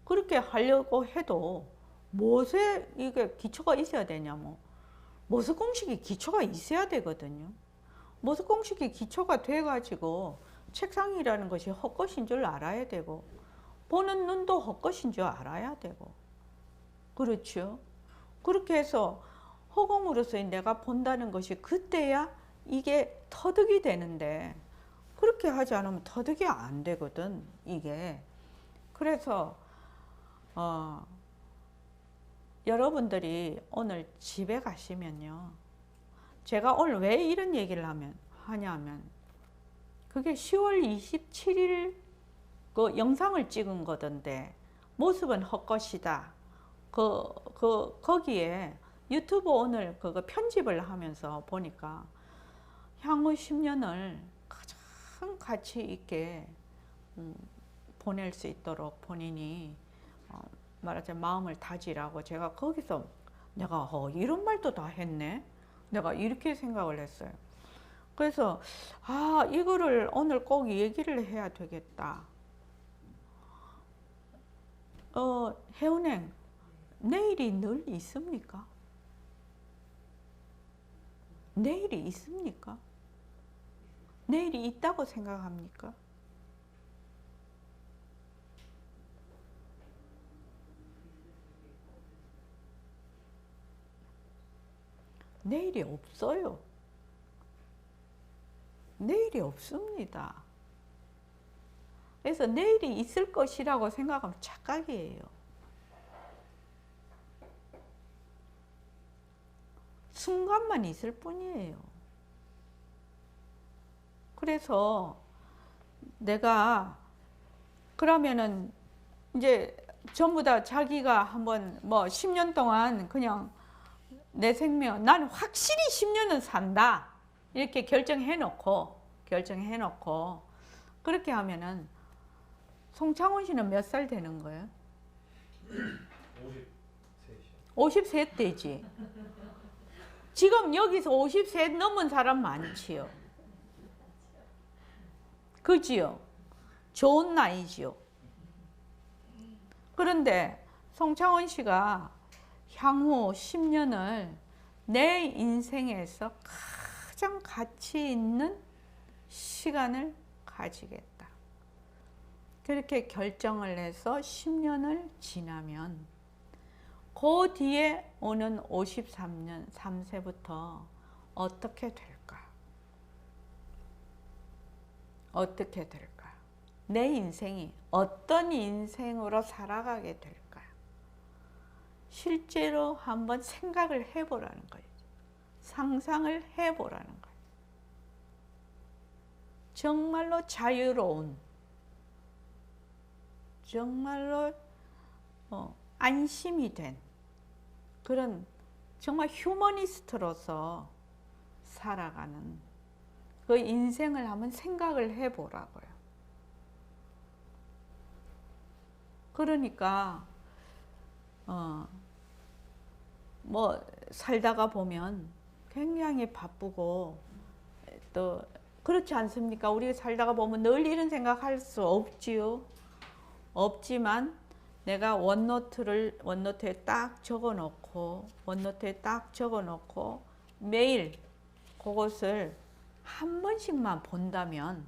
Speaker 2: 그렇게 하려고 해도 무엇에 이게 기초가 있어야 되냐면 모습 공식이 기초가 있어야 되거든요. 모습 공식이 기초가 돼가지고 책상이라는 것이 헛것인 줄 알아야 되고 보는 눈도 헛것인 줄 알아야 되고 그렇죠. 그렇게 해서 허공으로서 내가 본다는 것이 그때야 이게 터득이 되는데 그렇게 하지 않으면 터득이 안 되거든 이게. 그래서 여러분들이 오늘 집에 가시면요, 제가 오늘 왜 이런 얘기를 하냐면 그게 10월 27일 그 영상을 찍은 거던데 모습은 헛것이다. 거기에 유튜브 오늘 그거 편집을 하면서 보니까 향후 10년을 가장 가치 있게 보낼 수 있도록 본인이 말하자면 마음을 다지라고 제가 거기서 내가 이런 말도 다 했네. 내가 이렇게 생각을 했어요. 그래서 이거를 오늘 꼭 얘기를 해야 되겠다. 해운행 내일이 늘 있습니까? 내일이 있습니까? 내일이 있다고 생각합니까? 내일이 없어요. 내일이 없습니다. 그래서 내일이 있을 것이라고 생각하면 착각이에요. 순간만 있을 뿐이에요. 그래서 내가 그러면은 이제 전부 다 자기가 한번 뭐 10년 동안 그냥 내 생명, 나는 확실히 10년은 산다. 이렇게 결정해놓고 그렇게 하면은 송창훈 씨는 몇 살 되는 거예요? 53 되지. 지금 여기서 50세 넘은 사람 많지요. 그지요? 좋은 나이지요. 그런데 송창훈 씨가 향후 10년을 내 인생에서 가장 가치 있는 시간을 가지겠다. 그렇게 결정을 해서 10년을 지나면 그 뒤에 오는 53년 3세부터 어떻게 될까? 어떻게 될까? 내 인생이 어떤 인생으로 살아가게 될까? 실제로 한번 생각을 해보라는 거예요. 상상을 해보라는 거예요. 정말로 자유로운, 정말로 안심이 된 그런 정말 휴머니스트로서 살아가는 그 인생을 한번 생각을 해보라고요. 그러니까 뭐 살다가 보면 굉장히 바쁘고 또 그렇지 않습니까? 우리가 살다가 보면 늘 이런 생각할 수 없지요. 없지만 내가 원노트에 딱 적어놓고 매일 그것을 한 번씩만 본다면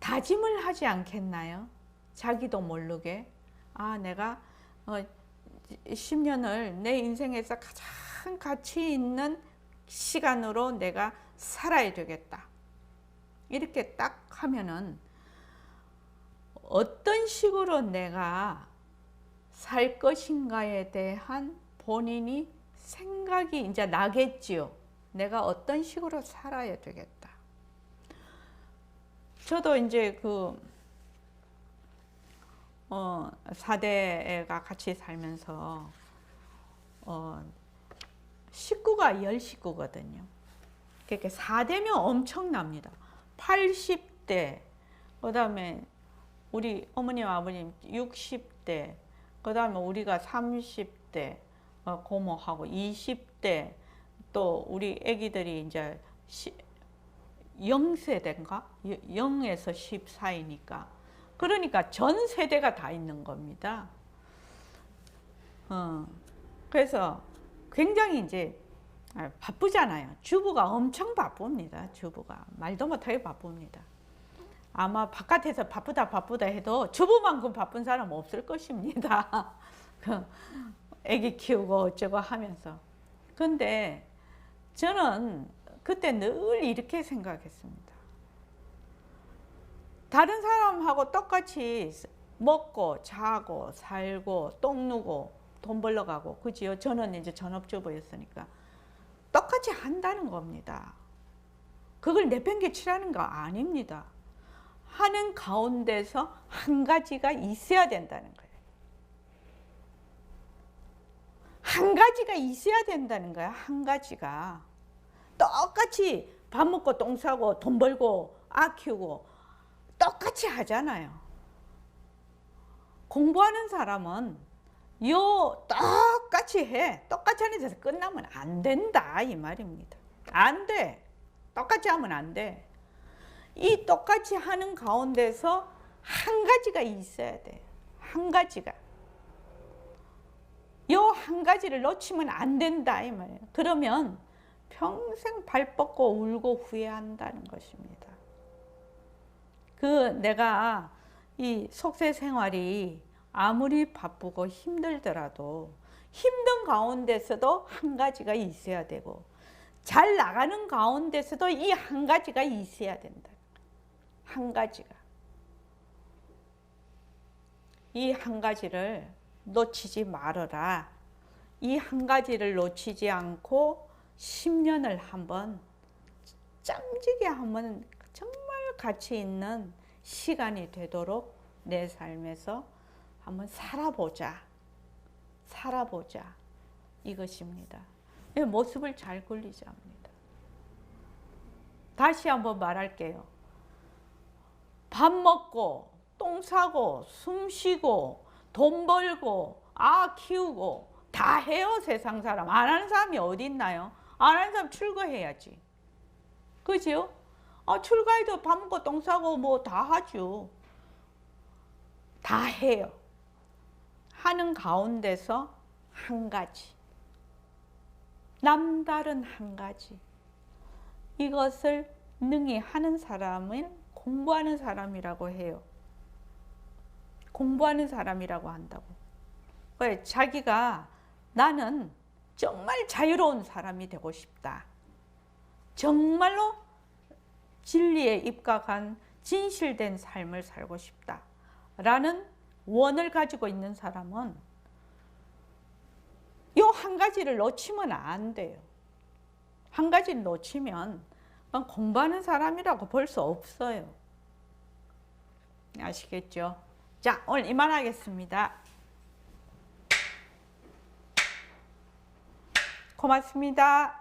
Speaker 2: 다짐을 하지 않겠나요? 자기도 모르게 내가 10년을 내 인생에서 가장 가치 있는 시간으로 내가 살아야 되겠다. 이렇게 딱 하면은 어떤 식으로 내가 살 것인가에 대한 본인이 생각이 이제 나겠지요. 내가 어떤 식으로 살아야 되겠다. 저도 이제 4대가 같이 살면서 식구가 10식구거든요. 그러니까 4대면 엄청납니다. 80대, 그 다음에 우리 어머님, 아버님 60대, 그 다음에 우리가 30대, 고모하고 20대, 또 우리 애기들이 이제 0세대인가? 0에서 10 사이니까. 그러니까 전 세대가 다 있는 겁니다. 그래서 굉장히 이제 바쁘잖아요. 주부가 엄청 바쁩니다. 주부가 말도 못하게 바쁩니다. 아마 바깥에서 바쁘다 해도 주부만큼 바쁜 사람 없을 것입니다. 애기 키우고 어쩌고 하면서. 근데 저는 그때 늘 이렇게 생각했습니다. 다른 사람하고 똑같이 먹고 자고 살고 똥 누고 돈 벌러 가고 그지요? 저는 이제 전업주부였으니까 똑같이 한다는 겁니다. 그걸 내팽개치라는 거 아닙니다. 하는 가운데서 한 가지가 있어야 된다는 거예요. 한 가지가 있어야 된다는 거야. 한 가지가. 똑같이 밥 먹고 똥 싸고 돈 벌고 아 키우고 똑같이 하잖아요. 공부하는 사람은 요 똑같이 해. 똑같이 하는 데서 끝나면 안 된다 이 말입니다. 안 돼. 똑같이 하면 안 돼. 이 똑같이 하는 가운데서 한 가지가 있어야 돼. 한 가지가. 요 한 가지를 놓치면 안 된다 이 말이에요. 그러면 평생 발 뻗고 울고 후회한다는 것입니다. 내가 이 속세 생활이 아무리 바쁘고 힘들더라도 힘든 가운데서도 한 가지가 있어야 되고 잘 나가는 가운데서도 이 한 가지가 있어야 된다. 한 가지가. 이 한 가지를 놓치지 말아라. 이 한 가지를 놓치지 않고 10년을 한번 짬지게 한번 정말 가치 있는 시간이 되도록 내 삶에서 한번 살아보자. 살아보자. 이것입니다. 모습을 잘 굴리자 합니다. 다시 한번 말할게요. 밥 먹고, 똥 싸고, 숨 쉬고, 돈 벌고, 키우고 다 해요. 세상 사람. 안 하는 사람이 어디 있나요? 안 하는 사람 출가해야지. 그죠? 출가해도 밥 먹고 똥 싸고 뭐 다 하죠. 다 해요. 하는 가운데서 한 가지. 남다른 한 가지. 이것을 능히 하는 사람은 공부하는 사람이라고 해요. 공부하는 사람이라고 한다고. 왜? 자기가 나는 정말 자유로운 사람이 되고 싶다. 정말로 진리에 입각한 진실된 삶을 살고 싶다. 라는 원을 가지고 있는 사람은 이 한 가지를 놓치면 안 돼요. 한 가지를 놓치면 공부하는 사람이라고 볼 수 없어요. 아시겠죠? 자, 오늘 이만하겠습니다. 고맙습니다.